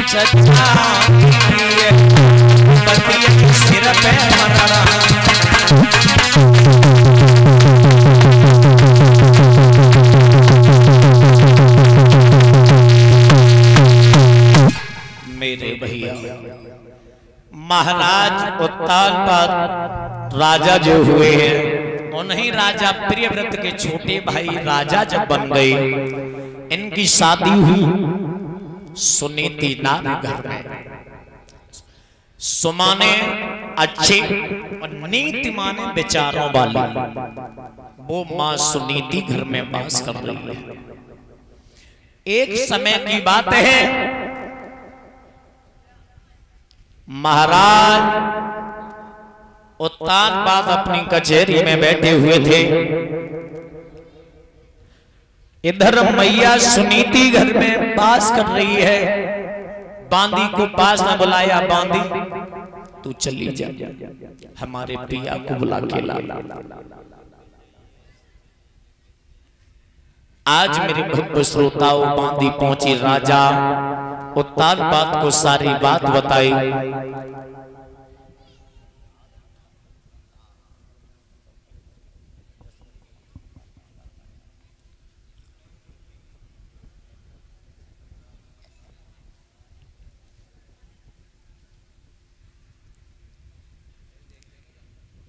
सिर पे मरना मेरे भैया महाराज उत्तानपाद राजा जो हुए हैं उन्हीं राजा प्रियव्रत के छोटे भाई राजा जब बन गए, इनकी शादी हुई सुनीति नारी घर में। सुमाने अच्छे और नीतिमाने विचारों वाली वो मां सुनीति घर में वास कर रही है। एक समय की बात है, महाराज उत्तानपाद अपनी कचहरी में बैठे हुए थे। इधर मैया सुनीति घर में वास कर रही है। बांदी को पास में बुलाया, बांदी तू चली जा, हमारे पिया को बुला के ला। आज मेरे भक्त श्रोताओं, बांदी पहुंची, राजा उत्तानपाद को सारी बात बताई।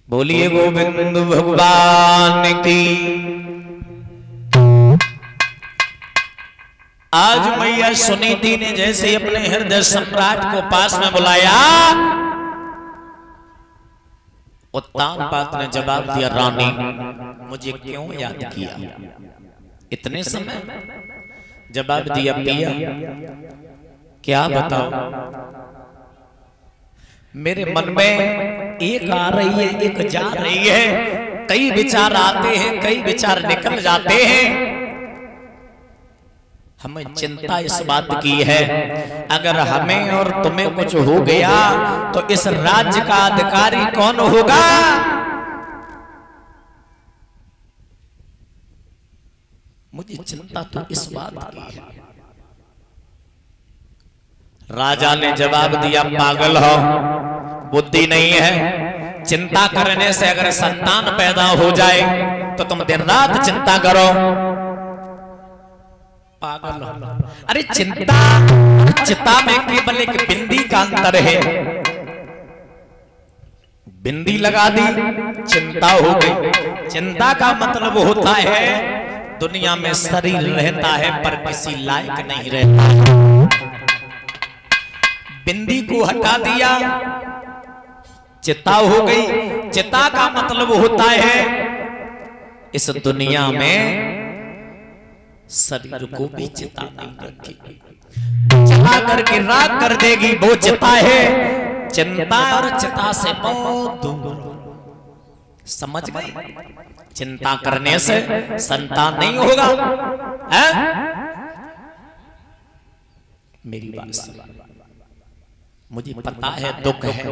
बोलिए गोविंद भगवान की। आज मैया सुनीति ने जैसे अपने हृदय सम्राट को पास में बुलाया, उत्तानपाद ने जवाब दिया, रानी मुझे क्यों याद किया इतने समय? जवाब दिया, पिया क्या बताओ, मेरे मन में एक आ रही है, एक जा रही है। कई विचार आते हैं, कई विचार निकल जाते हैं। हमें चिंता इस बात की है, अगर हमें और तुम्हें कुछ हो गया तो इस राज्य का अधिकारी कौन होगा? मुझे चिंता तो इस बात की है। राजा ने जवाब दिया, पागल हो, बुद्धि नहीं है। चिंता करने से अगर संतान पैदा हो जाए तो तुम दिन रात चिंता करो, पागल हो। अरे चिंता चिता में केवल एक बिंदी का अंतर है। बिंदी लगा दी, चिंता हो गई। चिंता का मतलब होता है दुनिया में शरीर रहता है पर किसी लायक नहीं रहता। बिंदी को हटा दिया, चिता हो गई। चिता का मतलब होता है इस दुनिया में शरीर को भी चिता नहीं रखेगी, चिता करके राख कर देगी, वो चिता है। चिंता और चिता से बहुत दूर। समझ गए? चिंता करने से संतान नहीं होगा, है? मेरी बात सुन। मुझे पता है दुख है,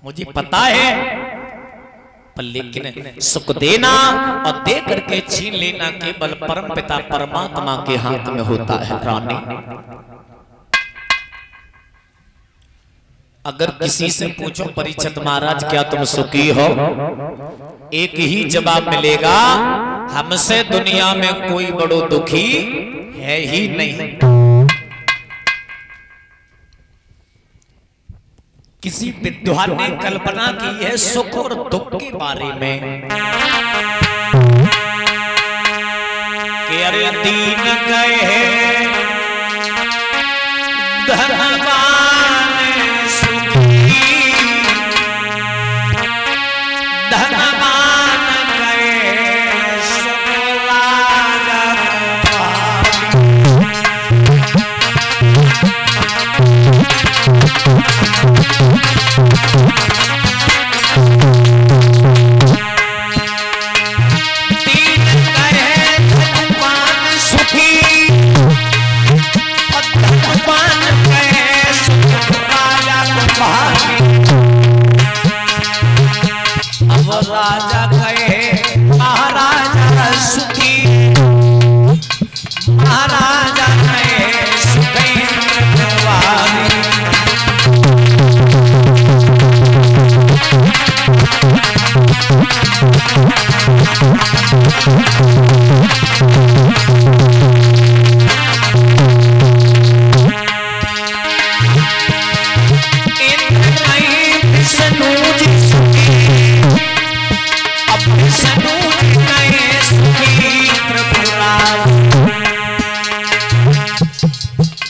मुझे पता है, पर लेकिन सुख देना और दे करके छीन लेना केवल परम पिता परमात्मा के हाथ में होता है। रानी, अगर किसी से पूछो, परीक्षित महाराज क्या तुम सुखी हो? एक ही जवाब मिलेगा, हमसे दुनिया में कोई बड़ो दुखी है ही नहीं। किसी विद्वान ने कल्पना की है सुख और दुख के बारे में कि अरे दीन गए धनवान सुखी, धनवान गए सुख राजा। सुखी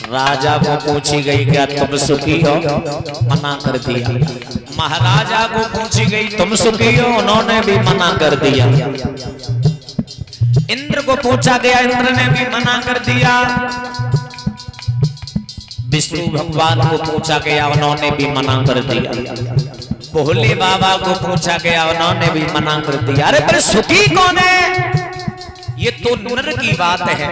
राजा को पूछी गई क्या तुम सुखी हो, मना कर दिया। महाराजा को पूछी गई तुम सुखी हो, उन्होंने भी मना कर दिया। इंद्र को पूछा गया, इंद्र ने भी मना कर दिया। विष्णु भगवान को पूछा गया, उन्होंने भी मना कर दिया। भोले बाबा को पूछा गया, उन्होंने भी मना कर दिया। अरे पर सुखी कौन है? ये तो नर की बात है,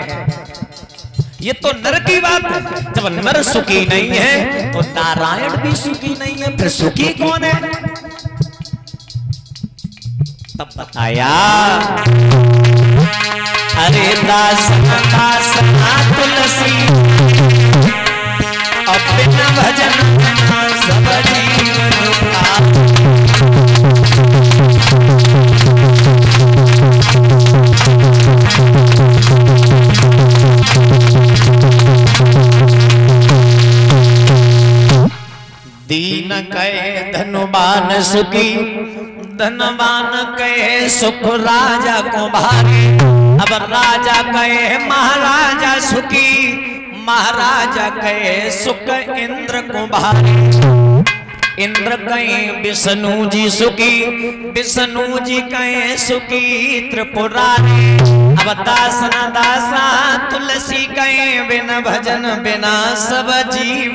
ये तो नर की बात है। जब नर सुखी नहीं है तो नारायण भी सुखी नहीं है, फिर सुखी कौन है? तब बताया, अरे दास तुलसी बिना भजन सब जीवन का। दीन कहे धनवान सुखी, धनवान कहे सुख राजा को भारी। अब राजा कहे महाराजा सुखी, महाराजा कहे सुख इंद्र को भारी। इंद्र कहे विष्णु जी सुखी, विष्णु जी कहे सुखी त्रिपुरारी। अब दास न दासा तुलसी कहे बिना भजन बिना सब जीव।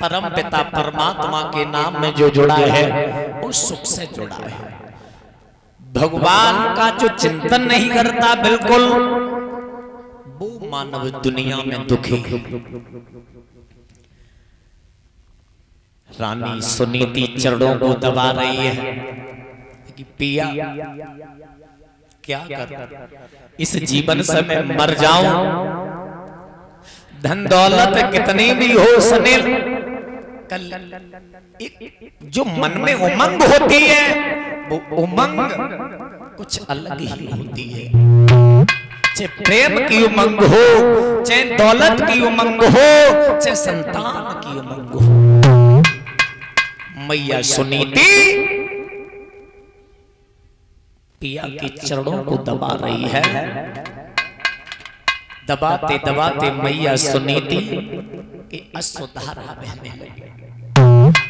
परम पिता परमात्मा के नाम में जो जुड़ा है वो सुख से जुड़ा है। भगवान का जो चिंतन नहीं करता बिल्कुल, वो मानव दुनिया में दुखी। रानी सुनीति चरणों को दबा रही है कि पिया क्या कर, इस जीवन से मैं मर जाऊं, धन दौलत कितनी भी हो सुनील, कल एक जो मन में उमंग होती है वो उमंग कुछ अलग ही होती है। चाहे प्रेम की उमंग हो, चाहे दौलत की उमंग हो, चाहे संतान की उमंग हो। मैया सुनीति पिया के चरणों को दबा रही है। दबाते दबाते मैया सुनीति की अश्रुधारा बहने लगी।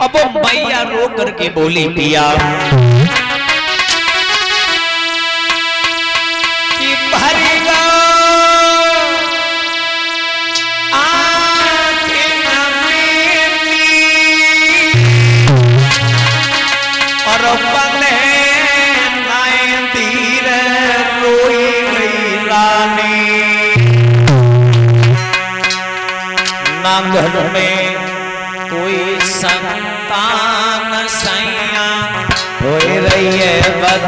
अब वो मैया रो करके बोली, पिया कि भरी गो आंखें मेरी और बंदे नाए तीर रोई गई रानी। ना घर में कोई संतान सैया हो रही है बद।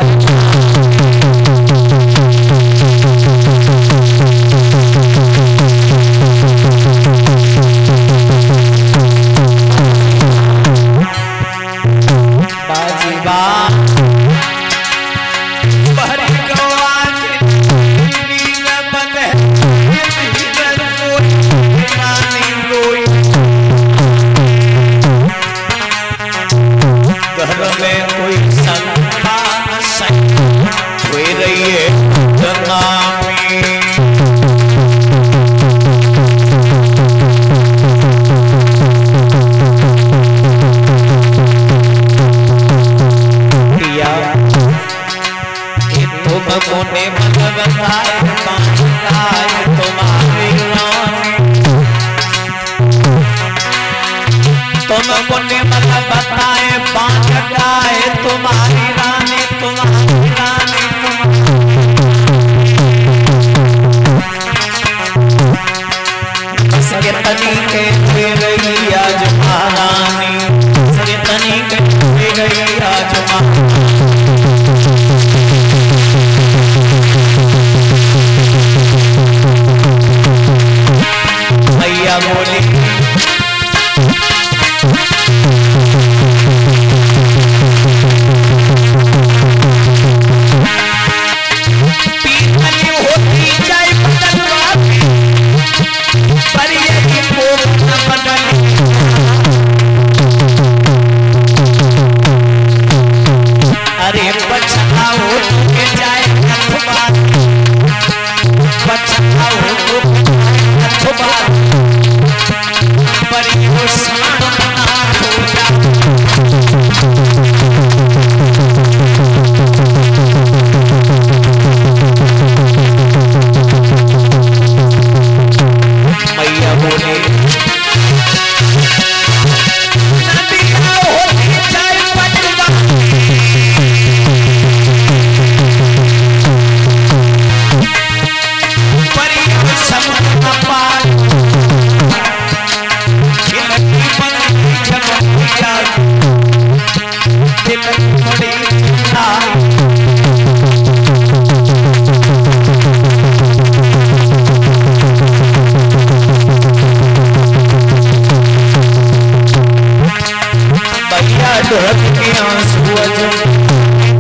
ढोल के आंसू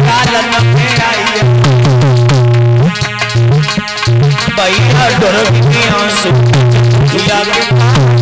कालन में आई भैया ढोल के आंसू भैया के